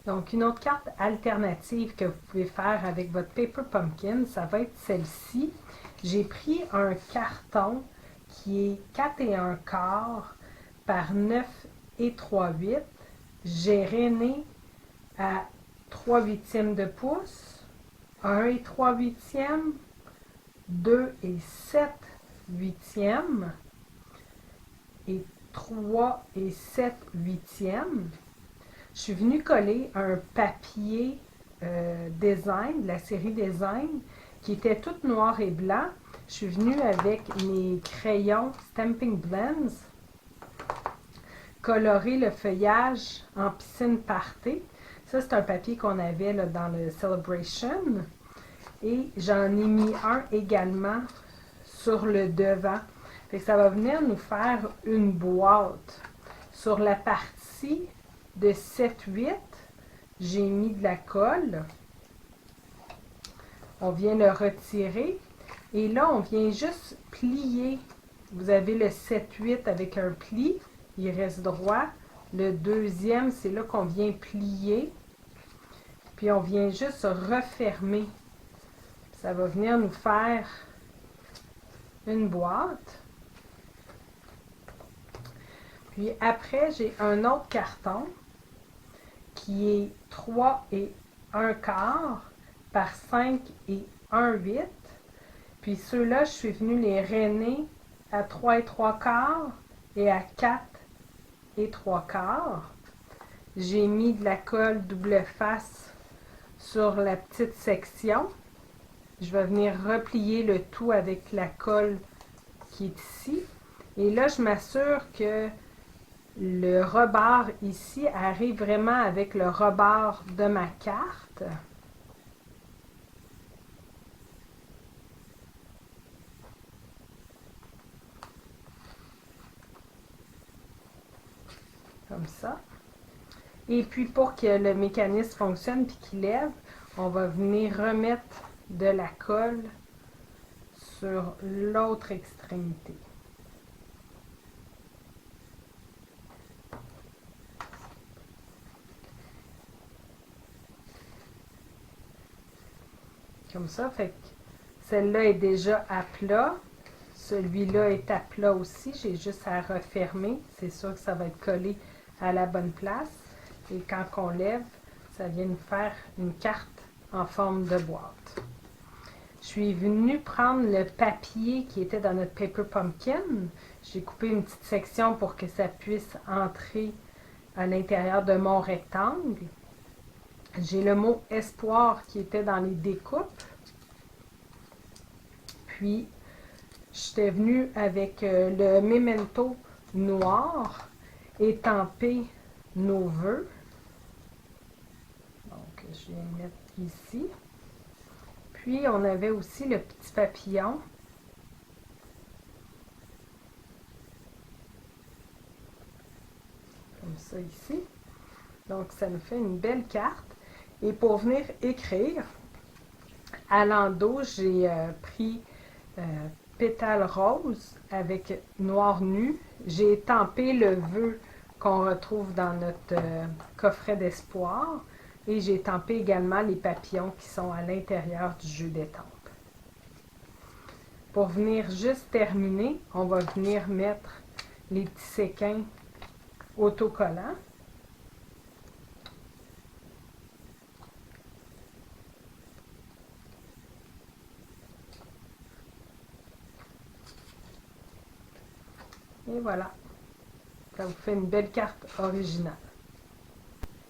Donc, une autre carte alternative que vous pouvez faire avec votre Paper Pumpkin, ça va être celle-ci. J'ai pris un carton qui est 4 et 1 quart par 9 et 3 huitièmes. J'ai rainé à 3 huitièmes de pouce, 1 et 3 huitièmes, 2 et 7 huitièmes et 3 et 7 huitièmes. Je suis venue coller un papier design, de la série design, qui était tout noir et blanc. Je suis venue avec mes crayons Stamping Blends, colorer le feuillage en piscine party. Ça, c'est un papier qu'on avait là, dans le Celebration. Et j'en ai mis un également sur le devant. Fait que ça va venir nous faire une boîte. Sur la partie de 7-8, j'ai mis de la colle. On vient le retirer. Et là, on vient juste plier. Vous avez le 7-8 avec un pli. Il reste droit. Le deuxième, c'est là qu'on vient plier. Puis on vient juste refermer. Ça va venir nous faire une boîte. Puis après, j'ai un autre carton qui est 3 et 1 quart par 5 et 1 8. Puis ceux-là, je suis venue les rainer à 3 et 3 quarts et à 4 et 3 quarts. J'ai mis de la colle double face sur la petite section. Je vais venir replier le tout avec la colle qui est ici. Et là, je m'assure que le rebord ici arrive vraiment avec le rebord de ma carte. Comme ça. Et puis pour que le mécanisme fonctionne puis qu'il lève, on va venir remettre de la colle sur l'autre extrémité. Comme ça, fait que celle-là est déjà à plat. Celui-là est à plat aussi. J'ai juste à refermer. C'est sûr que ça va être collé à la bonne place. Et quand on lève, ça vient nous faire une carte en forme de boîte. Je suis venue prendre le papier qui était dans notre Paper Pumpkin. J'ai coupé une petite section pour que ça puisse entrer à l'intérieur de mon rectangle. J'ai le mot espoir qui était dans les découpes. Puis, j'étais venue avec le memento noir étampé nos vœux. Donc, je vais mettre ici. Puis, on avait aussi le petit papillon. Comme ça ici. Donc, ça nous fait une belle carte. Et pour venir écrire, à l'endos, j'ai pris pétale rose avec noir nu. J'ai étampé le vœu qu'on retrouve dans notre coffret d'espoir. Et j'ai étampé également les papillons qui sont à l'intérieur du jeu d'étampes. Pour venir juste terminer, on va venir mettre les petits séquins autocollants. Et voilà, ça vous fait une belle carte originale.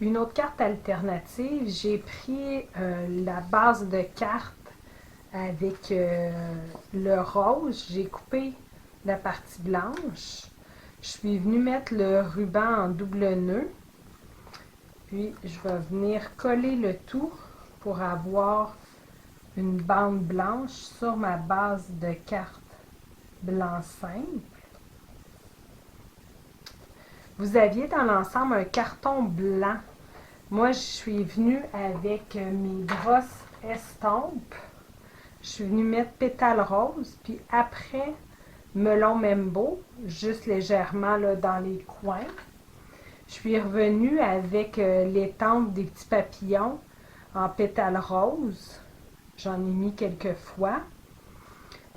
Une autre carte alternative, j'ai pris la base de carte avec le rose. J'ai coupé la partie blanche. Je suis venue mettre le ruban en double nœud. Puis, je vais venir coller le tout pour avoir une bande blanche sur ma base de carte blanc simple. Vous aviez dans l'ensemble un carton blanc. Moi, je suis venue avec mes grosses estampes. Je suis venue mettre pétale rose, puis après, melon membo, juste légèrement là, dans les coins. Je Je suis revenue avec l'étampe des petits papillons en pétales roses. J'en ai mis quelques fois.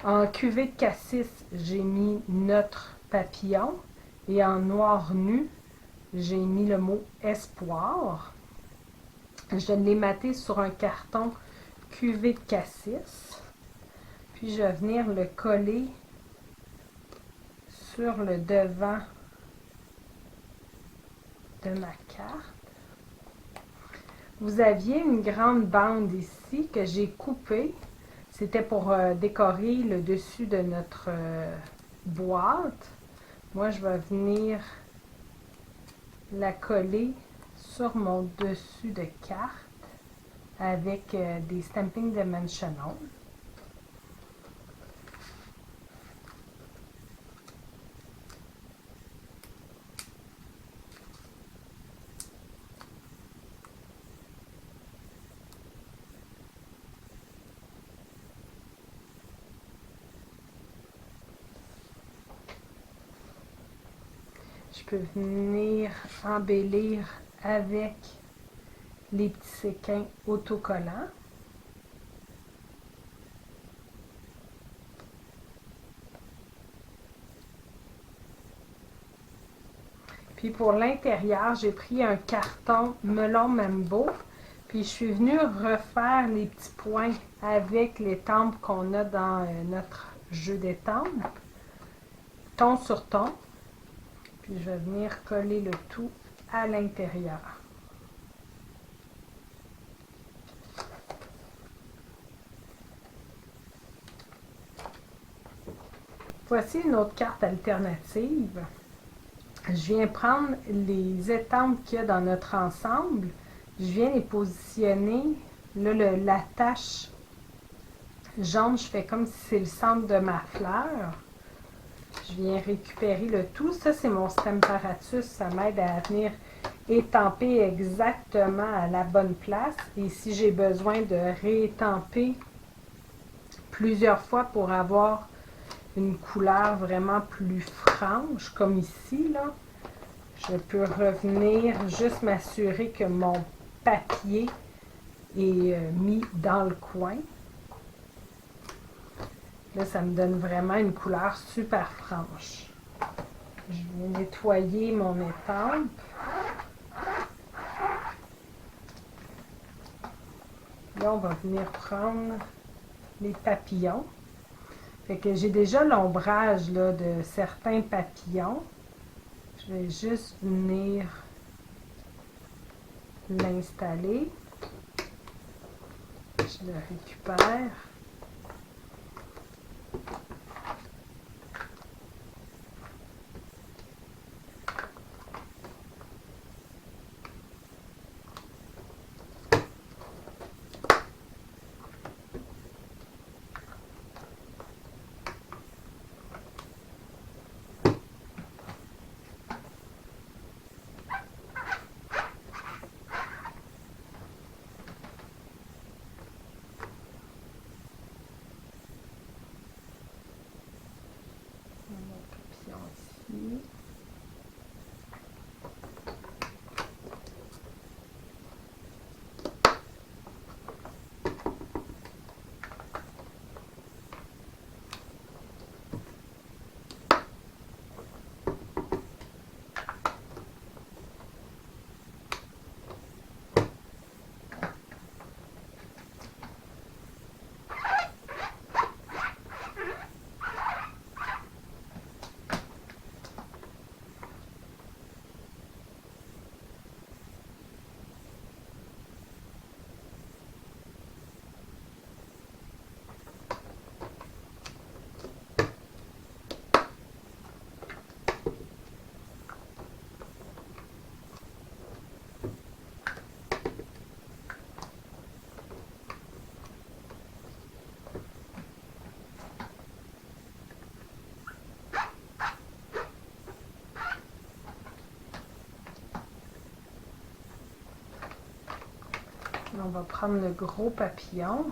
En cuvée de cassis, j'ai mis notre papillon. Et en noir nu, j'ai mis le mot espoir. Je l'ai maté sur un carton cuvée de cassis. Puis je vais venir le coller sur le devant de ma carte. Vous aviez une grande bande ici que j'ai coupée. C'était pour décorer le dessus de notre boîte. Moi, je vais venir la coller sur mon dessus de carte avec des Stampin' Dimensional. Je peux venir embellir avec les petits séquins autocollants. Puis pour l'intérieur, j'ai pris un carton melon Mambo. Puis je suis venue refaire les petits points avec l'étampe qu'on a dans notre jeu d'étampes. Ton sur ton. Puis je vais venir coller le tout à l'intérieur. Voici une autre carte alternative. Je viens prendre les étampes qu'il y a dans notre ensemble. Je viens les positionner. Là, la tache jaune, je fais comme si c'est le centre de ma fleur. Je viens récupérer le tout. Ça, c'est mon Stamparatus. Ça m'aide à venir étamper exactement à la bonne place. Et si j'ai besoin de réétamper plusieurs fois pour avoir une couleur vraiment plus franche, comme ici, là, je peux revenir juste m'assurer que mon papier est mis dans le coin. Là, ça me donne vraiment une couleur super franche. Je vais nettoyer mon étampe. Là, on va venir prendre les papillons. Fait que j'ai déjà l'ombrage là, de certains papillons. Je vais juste venir l'installer. Je le récupère. Ici. On va prendre le gros papillon.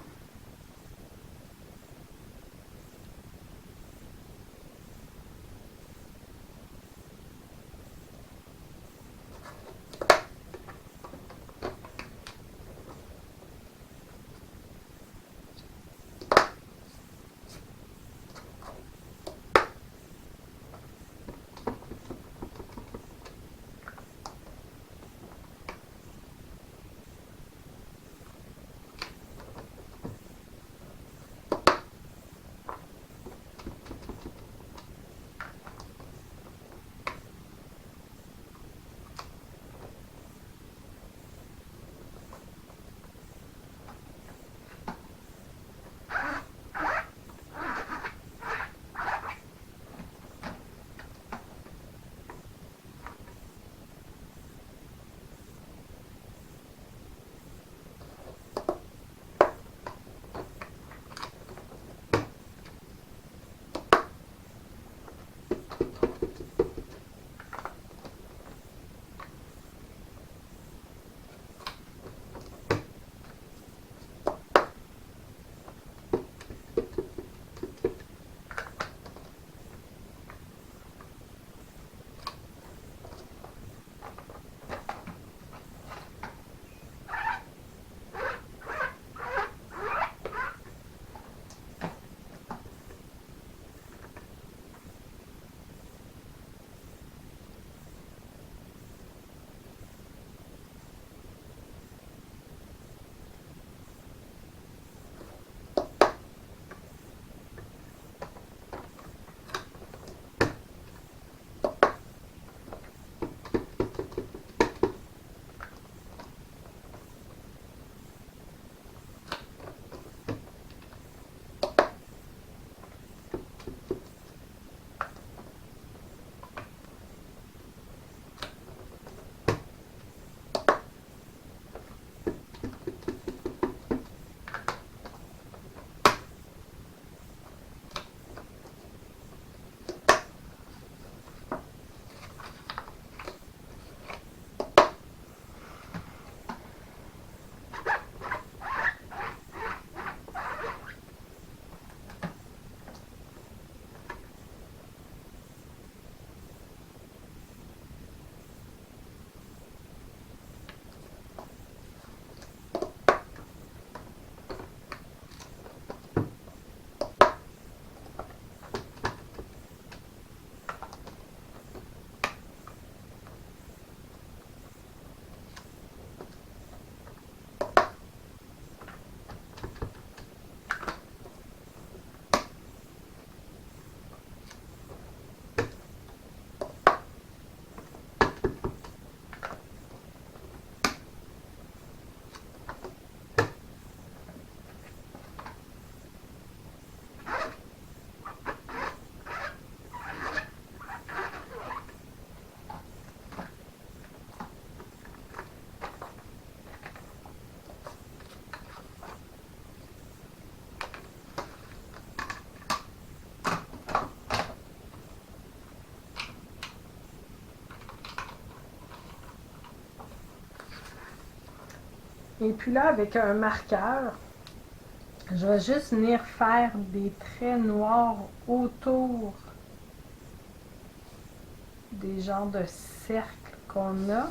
Et puis là, avec un marqueur, je vais juste venir faire des traits noirs autour des genres de cercles qu'on a.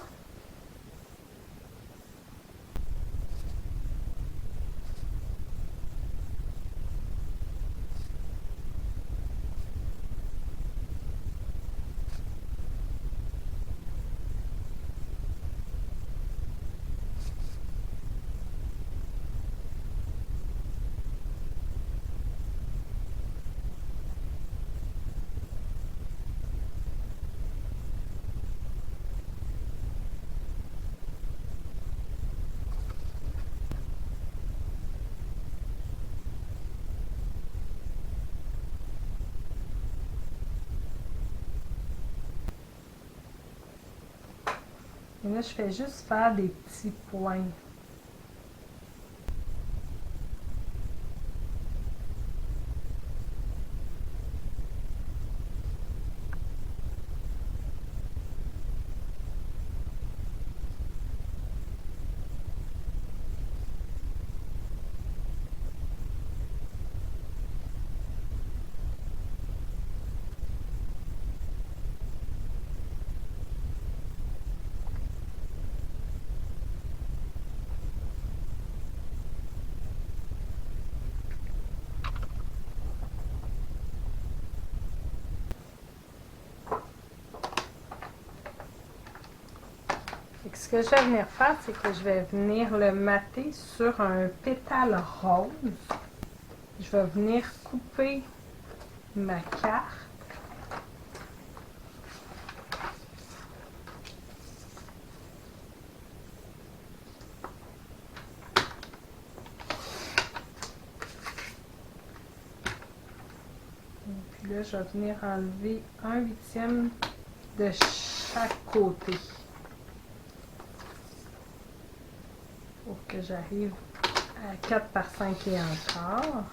Et là, je fais juste faire des petits points. Et ce que je vais venir faire, c'est que je vais venir le mater sur un pétale rose. Je vais venir couper ma carte. Et puis là, je vais venir enlever 1/8 de chaque côté. Pour que j'arrive à 4 par 5 et un quart.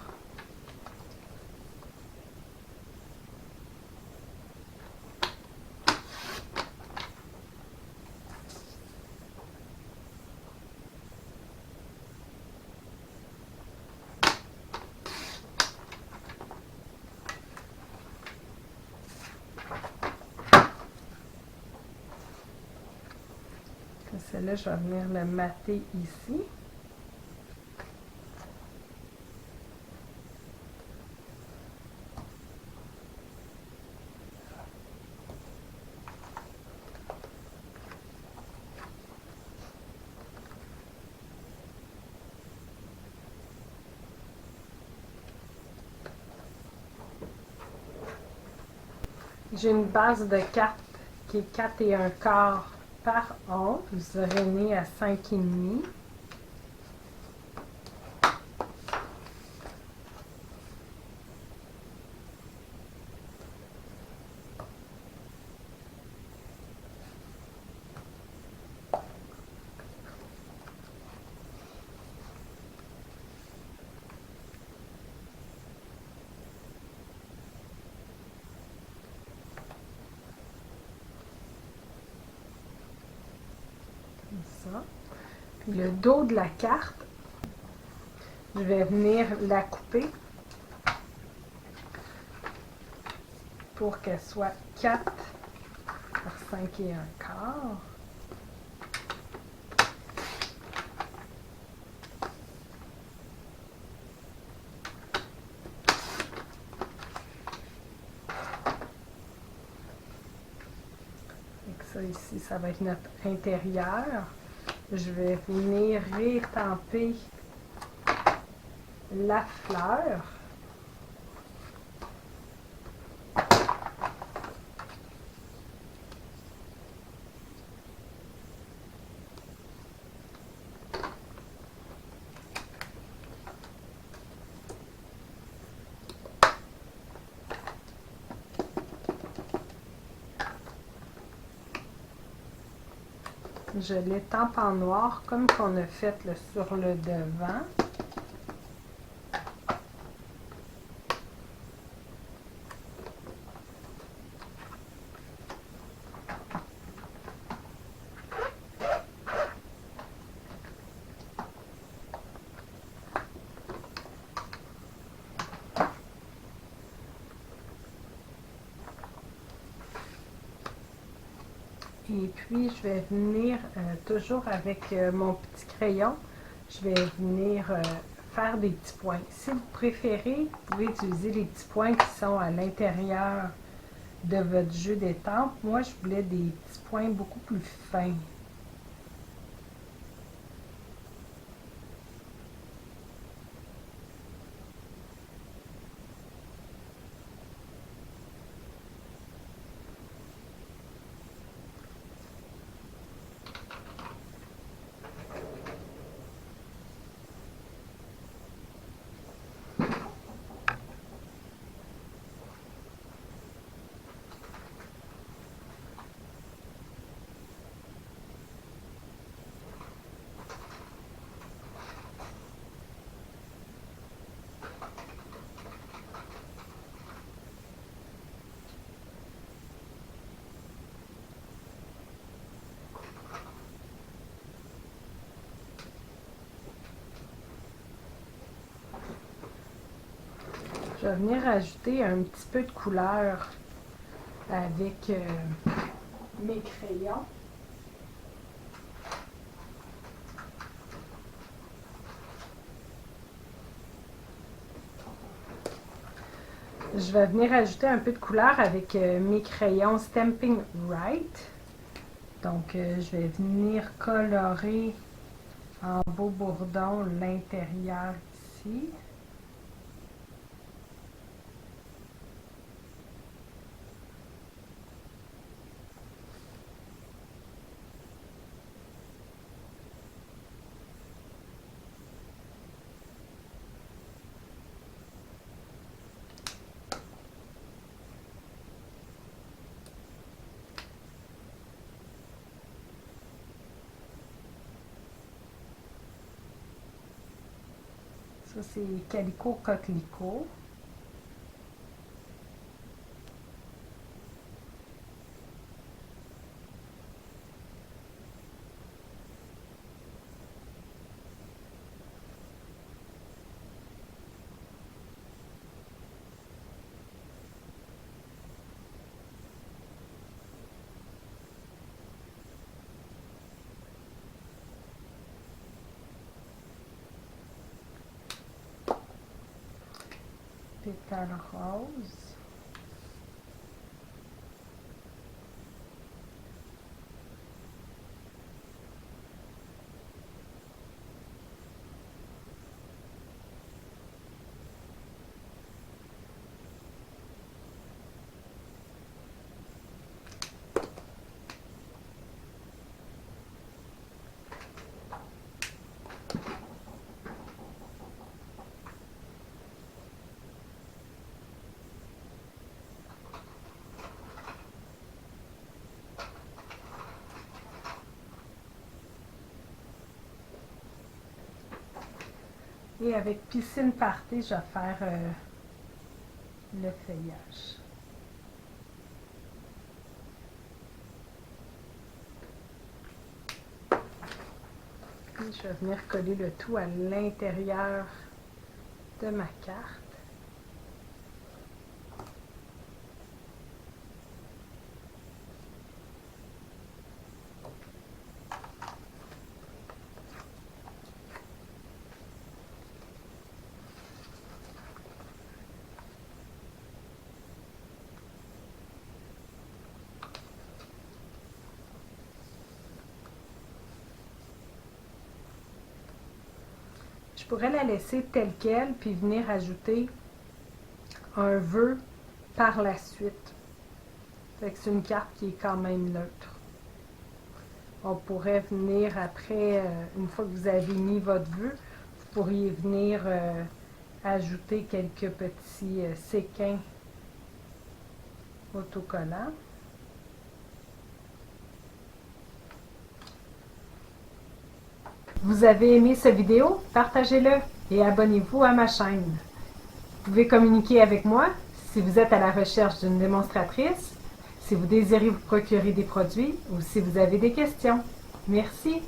Celle-là, je vais venir le mater ici. J'ai une base de carte qui est 4 et un quart par 11, rainé à 5,5. Ça. Puis le dos de la carte, je vais venir la couper pour qu'elle soit 4 par 5 et un quart. Et ça ici, ça va être notre intérieur. Je vais venir rétamper la fleur. Je l'étampe en noir comme qu'on a fait là, sur le devant. Et puis, je vais venir, toujours avec mon petit crayon, je vais venir faire des petits points. Si vous préférez, vous pouvez utiliser les petits points qui sont à l'intérieur de votre jeu d'étampes. Moi, je voulais des petits points beaucoup plus fins. Je vais venir ajouter un petit peu de couleur avec mes crayons. Je vais venir ajouter un peu de couleur avec mes crayons Stampin' Right. Donc, je vais venir colorer en beau bourdon l'intérieur ici. Ça, c'est Calico Coquelicot. Pétale rose. Et avec Piscine Party, je vais faire le feuillage. Puis je vais venir coller le tout à l'intérieur de ma carte. Je pourrais la laisser telle quelle, puis venir ajouter un vœu par la suite. C'est une carte qui est quand même neutre. On pourrait venir après, une fois que vous avez mis votre vœu, vous pourriez venir ajouter quelques petits séquins autocollants. Vous avez aimé cette vidéo? Partagez-le et abonnez-vous à ma chaîne. Vous pouvez communiquer avec moi si vous êtes à la recherche d'une démonstratrice, si vous désirez vous procurer des produits ou si vous avez des questions. Merci.